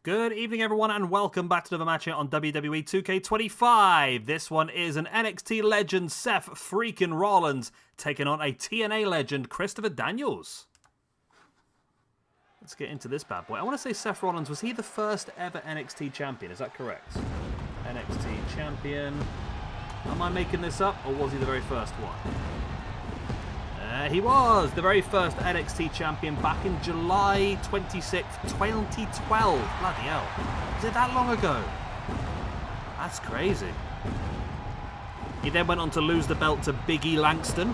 Good evening, everyone, and welcome back to another match here on WWE 2K25. This one is an NXT legend, Seth freaking Rollins, taking on a TNA legend, Christopher Daniels. Let's get into this bad boy. I want to say Seth Rollins, was he the first ever NXT champion? Is that correct? NXT champion. Am I making this up, or was he the very first one? He was the very first NXT champion back in July 26th, 2012. Bloody hell. Was it that long ago? That's crazy. He then went on to lose the belt to Big E Langston,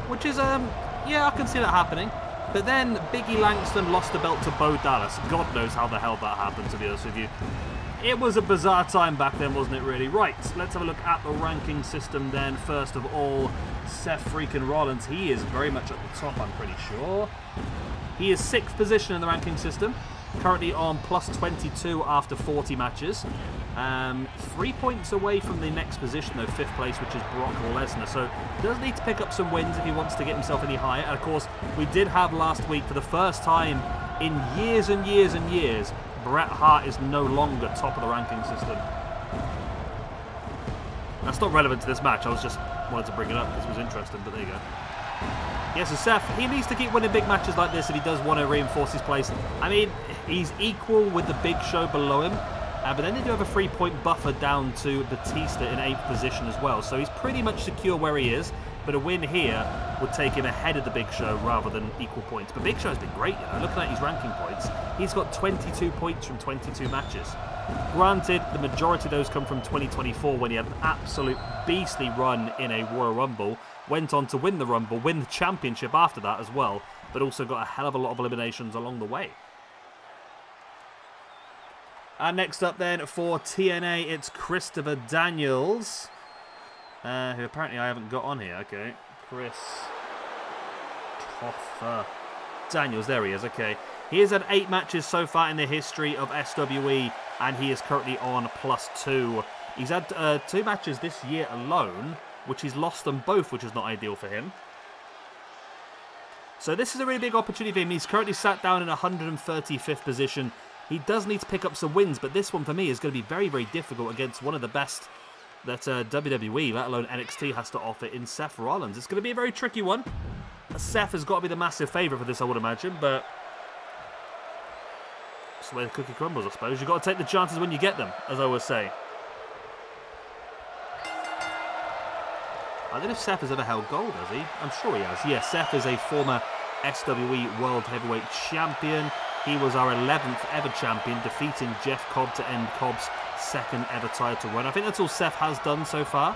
which is, yeah, I can see that happening. But then Big E Langston lost the belt to Bo Dallas. God knows how the hell that happened, to be honest with you. It was a bizarre time back then, wasn't it, really? Right, let's have a look at the ranking system then. First of all, Seth freaking Rollins. He is very much at the top, I'm pretty sure. He is 6th position in the ranking system. Currently on plus 22 after 40 matches. 3 points away from the next position, though, 5th place, which is Brock Lesnar. So does need to pick up some wins if he wants to get himself any higher. And, of course, we did have last week, for the first time in years and years and years, Bret Hart is no longer top of the ranking system. That's not relevant to this match. I was just wanted to bring it up because it was interesting, but there you go. Yes, so Seth, he needs to keep winning big matches like this if he does want to reinforce his place. I mean, he's equal with the Big Show below him, but then they do have a 3-point buffer down to Batista in 8th position as well. So he's pretty much secure where he is, but a win here would take him ahead of the Big Show rather than equal points. But Big Show's been great, you know. Looking at his ranking points, he's got 22 points from 22 matches. Granted, the majority of those come from 2024 when he had an absolute beastly run in a Royal Rumble, went on to win the Rumble, win the championship after that as well, but also got a hell of a lot of eliminations along the way. And next up then for TNA, it's Christopher Daniels, who apparently I haven't got on here. Okay, Christopher Daniels, there he is, okay. He has had 8 matches so far in the history of SWE, and he is currently on plus 2. He's had 2 matches this year alone, which he's lost them both, which is not ideal for him. So this is a really big opportunity for him. He's currently sat down in 135th position. He does need to pick up some wins, but this one for me is going to be very, very difficult against one of the best that WWE, let alone NXT, has to offer in Seth Rollins. It's going to be a very tricky one. Seth has got to be the massive favourite for this, I would imagine, but that's the way the cookie crumbles, I suppose. You've got to take the chances when you get them, as I always say. I don't know if Seth has ever held gold, has he? I'm sure he has. Yes, Seth is a former SWE World Heavyweight Champion. He was our 11th ever champion, defeating Jeff Cobb to end Cobb's 2nd ever title run. I think that's all Seth has done so far.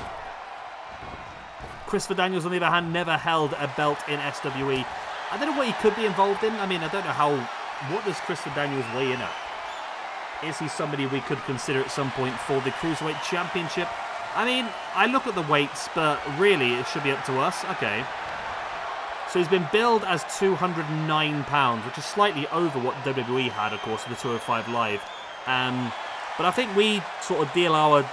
Christopher Daniels, on the other hand, never held a belt in SWE. I don't know what he could be involved in. I mean, I don't know what does Christopher Daniels weigh in at? Is he somebody we could consider at some point for the Cruiserweight Championship? I mean, I look at the weights, but really it should be up to us. Okay. So he's been billed as £209, which is slightly over what WWE had, of course, for the 205 Live. But I think we sort of deal our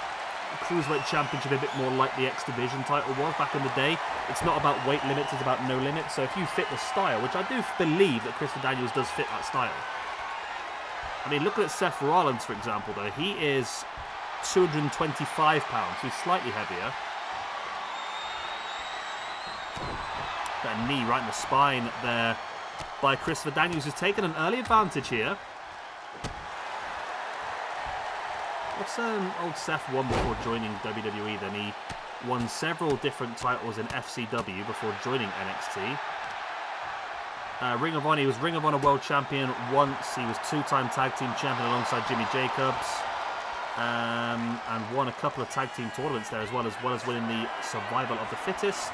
Cruiserweight Championship a bit more like the X Division title was back in the day. It's not about weight limits, it's about no limits. So if you fit the style, which I do believe that Christopher Daniels does fit that style. I mean, look at Seth Rollins, for example, though. He is £225, so he's slightly heavier. That knee right in the spine there by Christopher Daniels, who's taken an early advantage here. What's old Seth won before joining WWE then? He won several different titles in FCW before joining NXT. Ring of Honor, he was Ring of Honor World Champion once. He was 2-time Tag Team Champion alongside Jimmy Jacobs. And won a couple of Tag Team tournaments there as well as winning the Survival of the Fittest.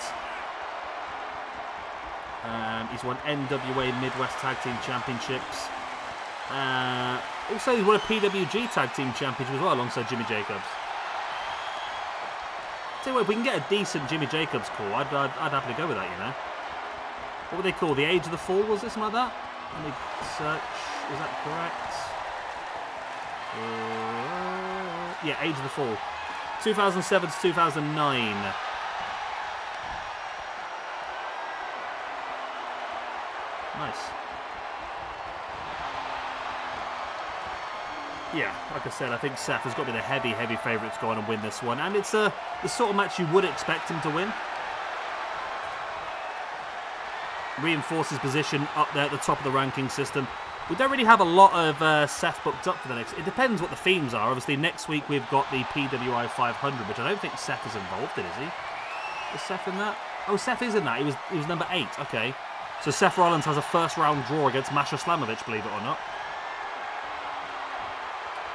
He's won NWA Midwest Tag Team Championships. Also, he's won a PWG Tag Team Championship as well, alongside Jimmy Jacobs. Tell you what, if we can get a decent Jimmy Jacobs call, I'd happily go with that, you know. What would they call? The Age of the Fall, was this something like that? Let me search. Is that correct? Yeah, Age of the Fall. 2007 to 2009. Nice. Yeah, like I said, I think Seth has got to be the heavy favourite to go on and win this one. And it's the sort of match you would expect him to win. Reinforces position up there at the top of the ranking system. We don't really have a lot of Seth booked up for the next... It depends what the themes are. Obviously, next week we've got the PWI 500, which I don't think Seth is involved in, is he? Is Seth in that? Oh, Seth is in that. He was number 8. Okay. So Seth Rollins has a first-round draw against Masha Slamovich, believe it or not.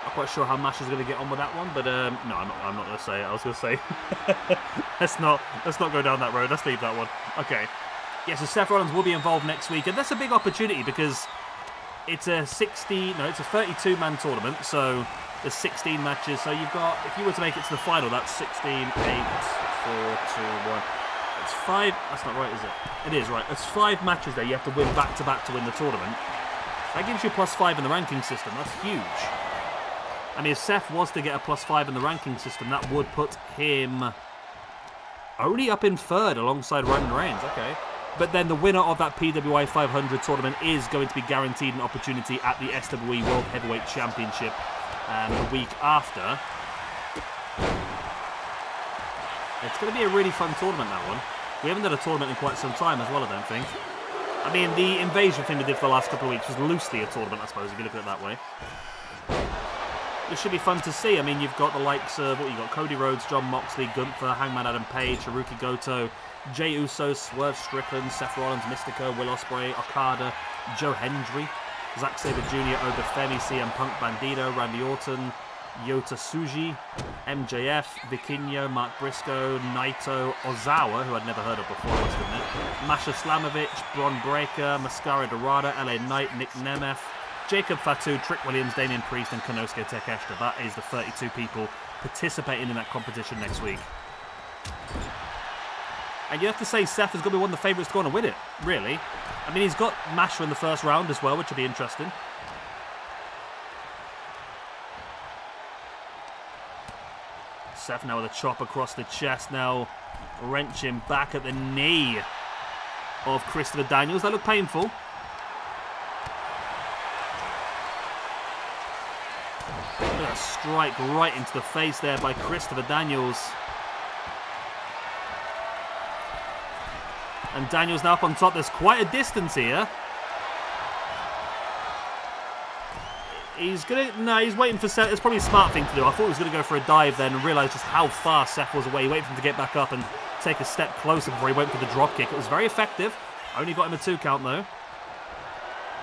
Not quite sure how Masha's going to get on with that one, but no, I'm not going to say it. I was going to say... let's not go down that road. Let's leave that one. Okay. Yeah, so Seth Rollins will be involved next week, and that's a big opportunity because it's a 32-man tournament, so there's 16 matches. So you've got, if you were to make it to the final, that's 16, 8, 4, 2, 1. It's 5. That's not right, is it? It is right. It's 5 matches there. You have to win back-to-back to win the tournament. That gives you +5 in the ranking system. That's huge. I mean, if Seth was to get a +5 in the ranking system, that would put him only up in 3rd alongside Roman Reigns. Okay. But then the winner of that PWI 500 tournament is going to be guaranteed an opportunity at the SWE World Heavyweight Championship the week after. It's going to be a really fun tournament, that one. We haven't done a tournament in quite some time as well, I don't think. I mean, the Invasion thing we did for the last couple of weeks was loosely a tournament, I suppose, if you look at it that way. It should be fun to see. I mean, you've got the likes of, what you got, Cody Rhodes, John Moxley, Gunther, Hangman Adam Page, Haruki Goto, Jey Uso, Swerve Strickland, Seth Rollins, Mystico, Will Ospreay, Okada, Joe Hendry, Zack Sabre Jr., Oba Femi, CM Punk, Bandito, Randy Orton, Yota Tsuji, MJF, Vikingo, Mark Briscoe, Naito, Ozawa, who I'd never heard of before, I must admit, Masha Slamovich, Bron Breakker, Mascara Dorada, LA Knight, Nick Nemeth, Jacob Fatu, Trick Williams, Damian Priest, and Konosuke Takeshita. That is the 32 people participating in that competition next week. And you have to say Seth is going to be one of the favourites to go on and win it, really. I mean, he's got Masha in the first round as well, which will be interesting. Seth now with a chop across the chest now, wrenching back at the knee of Christopher Daniels. That looked painful. Look at that strike right into the face there by Christopher Daniels. And Daniels now up on top. There's quite a distance here. He's waiting for Seth. It's probably a smart thing to do. I thought he was going to go for a dive then and realised just how far Seth was away. He waited for him to get back up and take a step closer before he went for the drop kick. It was very effective. Only got him a 2 count though.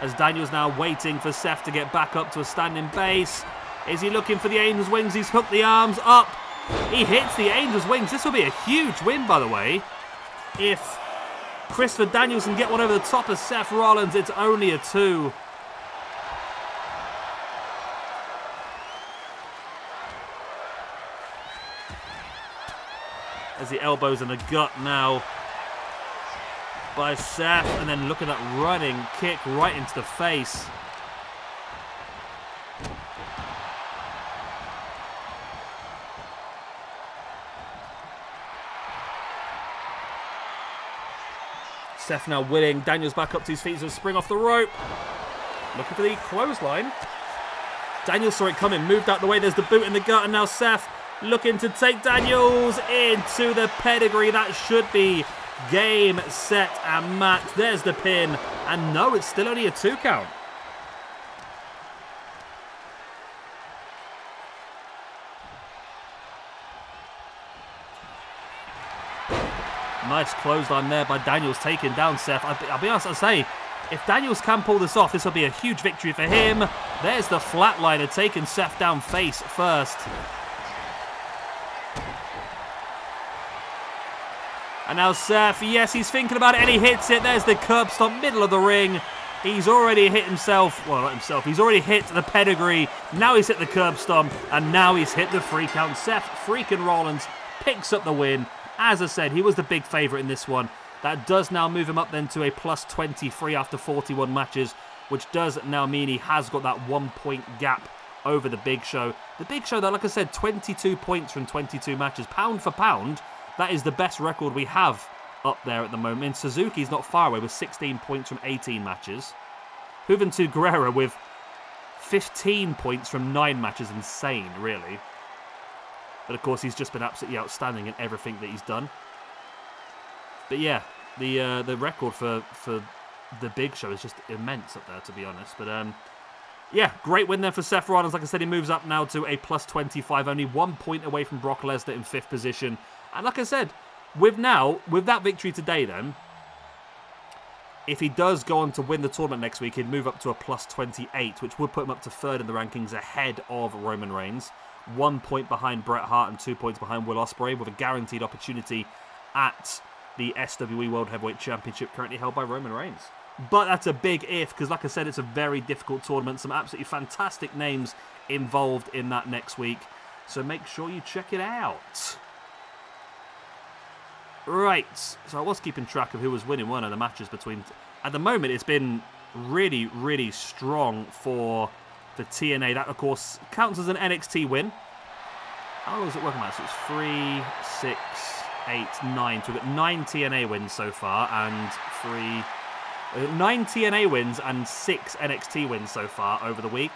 As Daniels now waiting for Seth to get back up to a standing base. Is he looking for the Angel's Wings? He's hooked the arms up. He hits the Angel's Wings. This will be a huge win, by the way. If Christopher Daniels can get one over the top of Seth Rollins, it's only a 2. As the elbows in the gut now by Seth, and then look at that running kick right into the face. Seth now winning. Daniels back up to his feet, so spring off the rope. Looking for the clothesline. Daniels saw it coming, moved out the way. There's the boot in the gut, and now Seth looking to take Daniels into the pedigree. That should be game, set, and match. There's the pin. And no, it's still only a 2 count. Nice clothesline there by Daniels, taking down Seth. I'll be honest, I'll say, if Daniels can pull this off, this will be a huge victory for him. There's the flatliner, taking Seth down face first. And now Seth, yes, he's thinking about it, and he hits it. There's the curb stomp, middle of the ring. He's already hit himself, well, not himself, he's already hit the pedigree. Now he's hit the curb stomp, and now he's hit the 3 count. Seth freaking Rollins picks up the win. As I said, he was the big favourite in this one. That does now move him up then to a +23 after 41 matches, which does now mean he has got that 1-point gap over the Big Show. The Big Show, that, like I said, 22 points from 22 matches. Pound for pound, that is the best record we have up there at the moment. Suzuki's not far away with 16 points from 18 matches. Juventud Guerrera with 15 points from 9 matches. Insane, really. But, of course, he's just been absolutely outstanding in everything that he's done. But, yeah, the record for the Big Show is just immense up there, to be honest. But, yeah, great win there for Seth Rollins. Like I said, he moves up now to a plus 25, only 1 point away from Brock Lesnar in 5th position. And like I said, with that victory today then, if he does go on to win the tournament next week, he'd move up to a plus 28, which would put him up to 3rd in the rankings ahead of Roman Reigns. 1 point behind Bret Hart and 2 points behind Will Ospreay, with a guaranteed opportunity at the SWE World Heavyweight Championship currently held by Roman Reigns. But that's a big if, because like I said, it's a very difficult tournament. Some absolutely fantastic names involved in that next week. So make sure you check it out. Right, so I was keeping track of who was winning one of the matches between... At the moment, it's been really, really strong for TNA. That, of course, counts as an NXT win. How was it working out? So it's 3, 6, 8, 9. So we've got 9 TNA wins so far, and 9 TNA wins and 6 NXT wins so far over the week.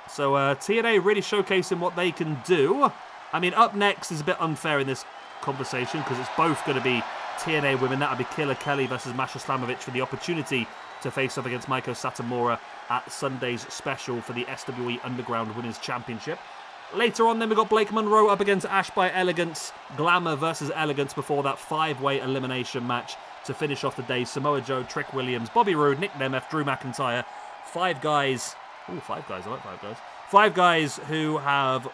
So TNA really showcasing what they can do. I mean, up next is a bit unfair in this conversation because it's both going to be TNA women. That would be Killer Kelly versus Masha Slamovich for the opportunity to face off against Maiko Satomura at Sunday's special for the SWE Underground Women's Championship. Later on, then, we've got Blake Monroe up against Ash by Elegance. Glamour versus Elegance before that 5-way elimination match to finish off the day. Samoa Joe, Trick Williams, Bobby Roode, Nick Nemeth, Drew McIntyre. 5 guys. Ooh, 5 guys. I like 5 guys. 5 guys who have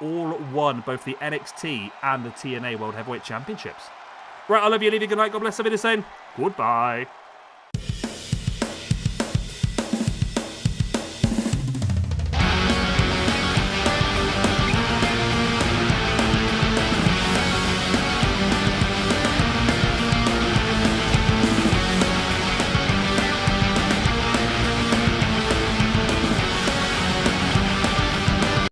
all won both the NXT and the TNA World Heavyweight Championships. Right, I love you. Leave you good night. God bless. I'll be the same. Goodbye.